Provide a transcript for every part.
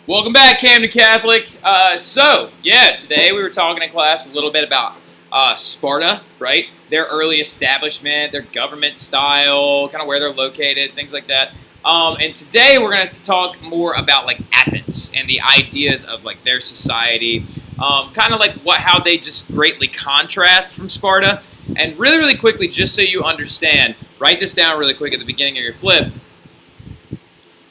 Welcome back, Camden Catholic. Today we were talking in class a little bit about Sparta, right? Their early establishment, their government style, kind of where they're located, things like that. And today we're going to talk more about like Athens and the ideas of like their society, kind of like how they just greatly contrast from Sparta. And really, really quickly, just so you understand, write this down really quick at the beginning of your flip.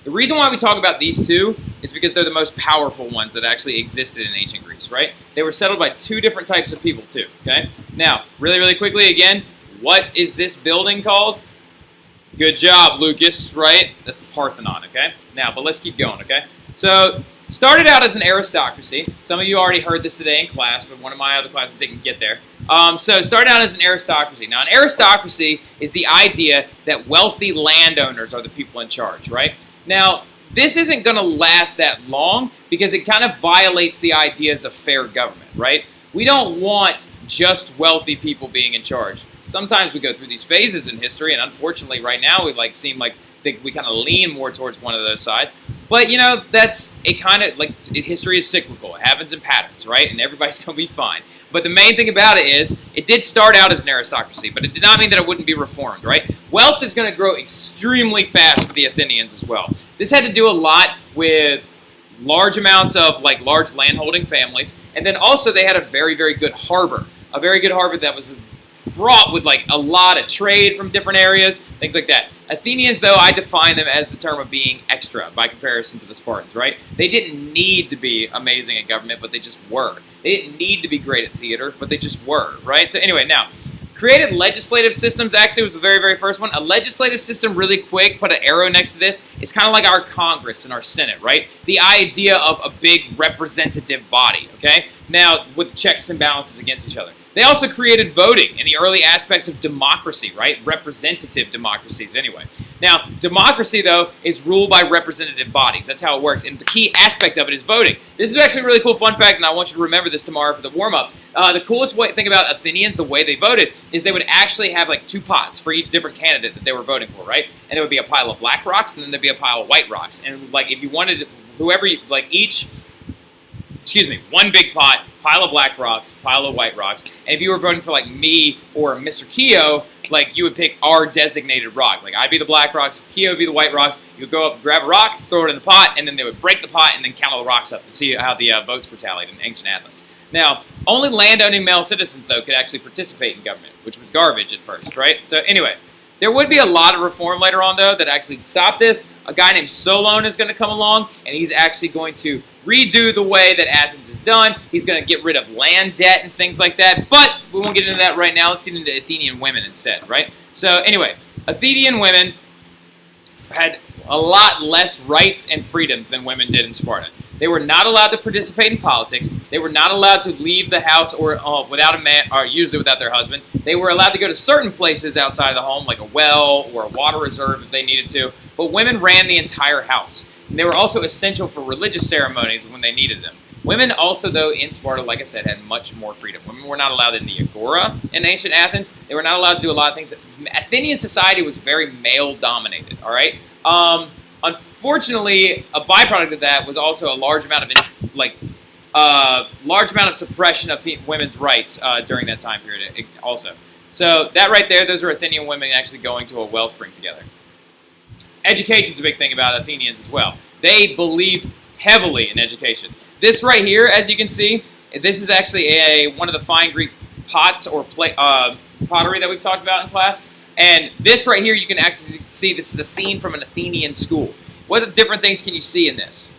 The reason why we talk about these two is because they're the most powerful ones that actually existed in ancient Greece, right? They were settled by two different types of people too, okay? Now, really, really quickly again, what is this building called? Good job, Lucas, right? That's the Parthenon, okay? Now, but let's keep going, okay? So, started out as an aristocracy. Some of you already heard this today in class, but one of my other classes didn't get there. Started out as an aristocracy. Now, an aristocracy is the idea that wealthy landowners are the people in charge, right? Now, this isn't going to last that long because it kind of violates the ideas of fair government, right? We don't want just wealthy people being in charge. Sometimes we go through these phases in history, and unfortunately right now we seem like we kind of lean more towards one of those sides. But, you know, history is cyclical. It happens in patterns, right? And everybody's going to be fine. But the main thing about it is, it did start out as an aristocracy, but it did not mean that it wouldn't be reformed, right? Wealth is going to grow extremely fast for the Athenians as well. This had to do a lot with large amounts of, large landholding families, and then also they had a very, very good harbor. A very good harbor that was fraught with, a lot of trade from different areas, things like that. Athenians, though, I define them as the term of being extra by comparison to the Spartans, right? They didn't need to be amazing at government, but they just were. They didn't need to be great at theater, but they just were, right? So anyway, now, created legislative systems actually was the very, very first one. A legislative system, really quick, put an arrow next to this. It's kind of like our Congress and our Senate, right? The idea of a big representative body, okay? Now, with checks and balances against each other. They also created voting and the early aspects of democracy, right? Representative democracies, anyway. Now, democracy, though, is ruled by representative bodies. That's how it works. And the key aspect of it is voting. This is actually a really cool fun fact, and I want you to remember this tomorrow for the warm-up. The coolest thing about Athenians, the way they voted, is they would actually have, two pots for each different candidate that they were voting for, right? And there would be a pile of black rocks, and then there'd be a pile of white rocks. And, if you wanted one big pot, pile of black rocks, pile of white rocks. And if you were voting for me or Mr. Keogh, you would pick our designated rock. I'd be the black rocks, Keogh would be the white rocks. You would go up, grab a rock, throw it in the pot, and then they would break the pot and then count all the rocks up to see how the votes were tallied in ancient Athens. Now, only landowning male citizens, though, could actually participate in government, which was garbage at first, right? So anyway, there would be a lot of reform later on, though, that actually stopped this. A guy named Solon is going to come along, and he's actually going to redo the way that Athens is done. He's going to get rid of land debt and things like that, but we won't get into that right now. Let's get into Athenian women instead, right? So anyway, Athenian women had a lot less rights and freedoms than women did in Sparta. They were not allowed to participate in politics. They were not allowed to leave the house without a man, or usually without their husband. They were allowed to go to certain places outside of the home, like a well or a water reserve if they needed to. But women ran the entire house. And they were also essential for religious ceremonies when they needed them. Women also, though, in Sparta, like I said, had much more freedom. Women were not allowed in the agora in ancient Athens. They were not allowed to do a lot of things. Athenian society was very male-dominated, all right? Unfortunately, a byproduct of that was also a large amount of suppression of women's rights during that time period also. So that right there, those are Athenian women actually going to a wellspring together. Education's a big thing about Athenians as well. They believed heavily in education. This right here, as you can see, this is actually one of the fine Greek pots or pottery that we've talked about in class. And this right here, you can actually see this is a scene from an Athenian school. What different things can you see in this?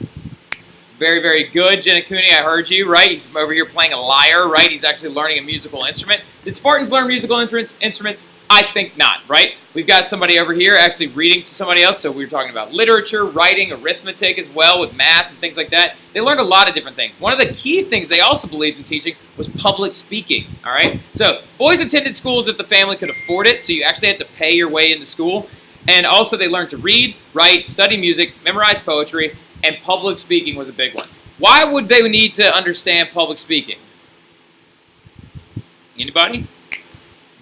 Very, very good, Genakuni, I heard you, right? He's over here playing a lyre, right? He's actually learning a musical instrument. Did Spartans learn musical instruments? I think not, right? We've got somebody over here actually reading to somebody else, so we were talking about literature, writing, arithmetic as well, with math and things like that. They learned a lot of different things. One of the key things they also believed in teaching was public speaking, all right? So boys attended schools if the family could afford it, so you actually had to pay your way into school. And also they learned to read, write, study music, memorize poetry, and public speaking was a big one. Why would they need to understand public speaking? Anybody?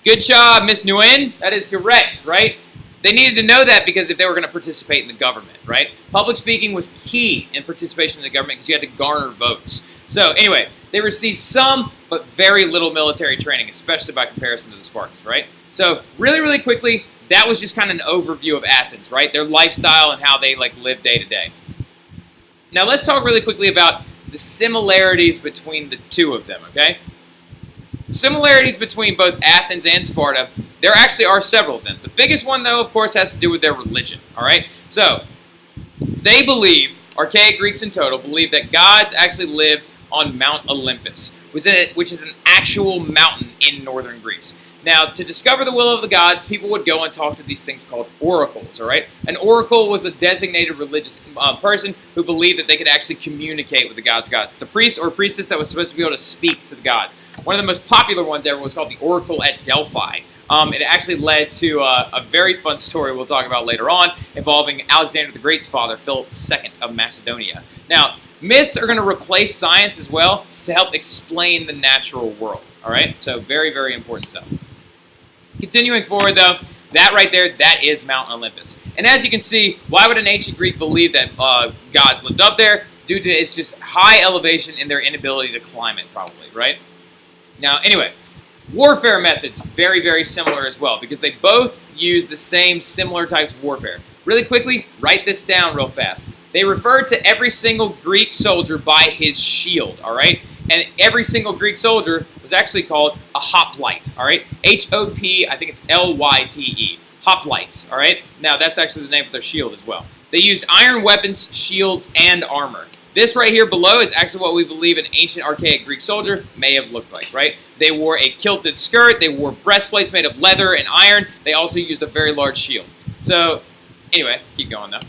Good job, Miss Nguyen. That is correct, right? they needed to know that because if they were going to participate in the government, right? Public speaking was key in participation in the government because you had to garner votes. So anyway, they received some but very little military training, especially by comparison to the Spartans, right? So really, really quickly, that was just kind of an overview of Athens, right? Their lifestyle and how they lived day to day. Now let's talk really quickly about the similarities between the two of them, okay? Similarities between both Athens and Sparta, there actually are several of them. The biggest one, though, of course, has to do with their religion, all right? So they believed, archaic Greeks in total, believed that gods actually lived on Mount Olympus, which is an actual mountain in northern Greece. Now, to discover the will of the gods, people would go and talk to these things called oracles, all right? An oracle was a designated religious person who believed that they could actually communicate with the gods. It's a priest or a priestess that was supposed to be able to speak to the gods. One of the most popular ones ever was called the Oracle at Delphi. It actually led to a very fun story we'll talk about later on involving Alexander the Great's father, Philip II of Macedonia. Now, myths are going to replace science as well to help explain the natural world, all right? So very, very important stuff. Continuing forward, though, that right there, that is Mount Olympus. And as you can see, why would an ancient Greek believe that gods lived up there? Due to its just high elevation and their inability to climb it, probably, right? Now, anyway, warfare methods, very, very similar as well, because they both use the same similar types of warfare. Really quickly, write this down real fast. They referred to every single Greek soldier by his shield, all right? And every single Greek soldier was actually called a hoplite, all right? H-O-P, I think it's L-Y-T-E, hoplites, all right? Now, that's actually the name for their shield as well. They used iron weapons, shields, and armor. This right here below is actually what we believe an ancient archaic Greek soldier may have looked like, right? They wore a kilted skirt, they wore breastplates made of leather and iron, they also used a very large shield. So, anyway, keep going though.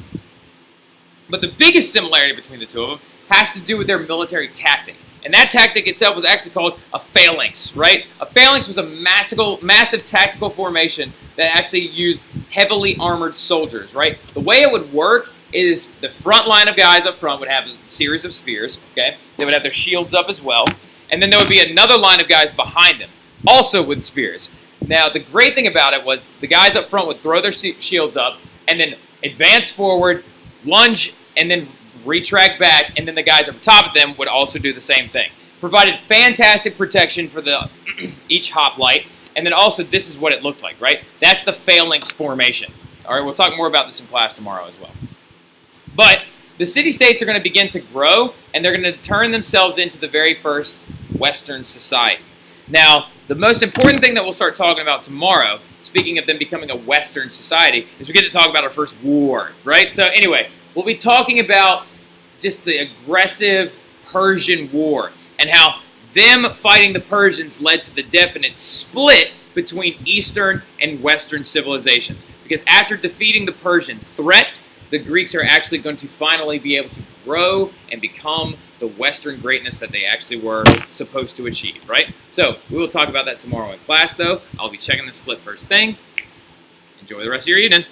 But the biggest similarity between the two of them has to do with their military tactic. And that tactic itself was actually called a phalanx, right? A phalanx was a massive tactical formation that actually used heavily armored soldiers, right? The way it would work is the front line of guys up front would have a series of spears, okay? They would have their shields up as well. And then there would be another line of guys behind them, also with spears. Now, the great thing about it was the guys up front would throw their shields up and then advance forward, lunge, and then retract back, and then the guys over top of them would also do the same thing. Provided fantastic protection for the each hoplite, and then also this is what it looked like, right? That's the phalanx formation. All right, we'll talk more about this in class tomorrow as well. But the city-states are going to begin to grow, and they're going to turn themselves into the very first Western society. Now, the most important thing that we'll start talking about tomorrow, speaking of them becoming a Western society, is we get to talk about our first war, right? So anyway, we'll be talking about just the aggressive Persian War and how them fighting the Persians led to the definite split between Eastern and Western civilizations. Because after defeating the Persian threat, the Greeks are actually going to finally be able to grow and become the Western greatness that they actually were supposed to achieve, right? So we will talk about that tomorrow in class, though. I'll be checking this split first thing. Enjoy the rest of your evening.